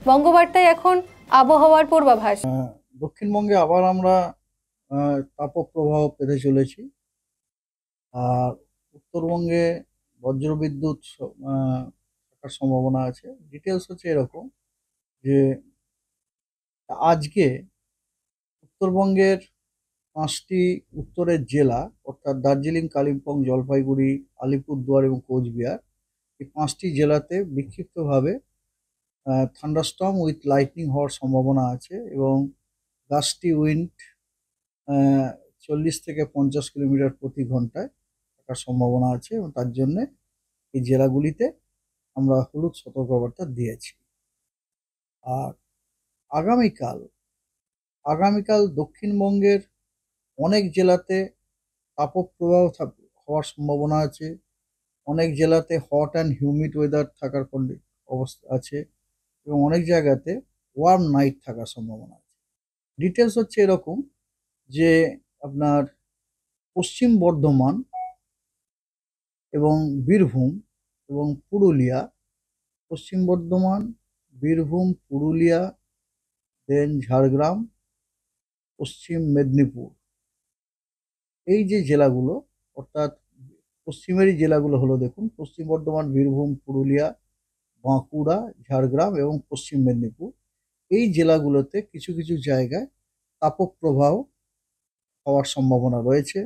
বঙ্গবার্তায় এখন আবহাওয়ার পূর্বাভাস। দক্ষিণবঙ্গে আবার আমরা তাপপ্রবাহ পেতে চলেছি। আর উত্তরবঙ্গে বজ্রবিদ্যুৎ থাকার সম্ভাবনা আছে। ডিটেলস হচ্ছে এরকম যে আজকে উত্তরবঙ্গের 5টি উত্তরের জেলা অর্থাৎ দার্জিলিং, কালিম্পং, জলপাইগুড়ি, আলিপুরদুয়ার এবং কোচবিহার, এই 5টি জেলাতে বিক্ষিপ্তভাবে থান্ডারস্টর্ম উইথ লাইটনিং হওয়ার সম্ভাবনা আছে এবং গাস্টি উইন্ড 40 থেকে 50 কিলোমিটার প্রতি ঘন্টায় থাকার সম্ভাবনা আছে এবং তার জন্যে এই জেলাগুলিতে আমরা হলুদ সতর্কবার্তা দিয়েছি। আর আগামীকাল আগামীকাল দক্ষিণবঙ্গের অনেক জেলাতে তাপপ্রবাহ হওয়ার সম্ভাবনা আছে। অনেক জেলাতে হট অ্যান্ড হিউমিড ওয়েদার থাকার অবস্থা আছে এবং অনেক জায়গাতে ওয়ার্ম নাইট থাকার সম্ভাবনা আছে। ডিটেলস হচ্ছে এরকম যে আপনার পশ্চিম বর্ধমান এবং বীরভূম এবং পুরুলিয়া, পশ্চিম বর্ধমান, বীরভূম, পুরুলিয়া, দেন ঝাড়গ্রাম, পশ্চিম মেদিনীপুর, এই যে জেলাগুলো অর্থাৎ পশ্চিমেরই জেলাগুলো হলো দেখুন পশ্চিম বর্ধমান, বীরভূম, পুরুলিয়া, বাঁকুড়া, ঝাড়গ্রাম এবং পশ্চিম মেদিনীপুর, এই জেলাগুলোতে কিছু কিছু জায়গায় তাপপ্রবাহ হওয়ার সম্ভাবনা রয়েছে।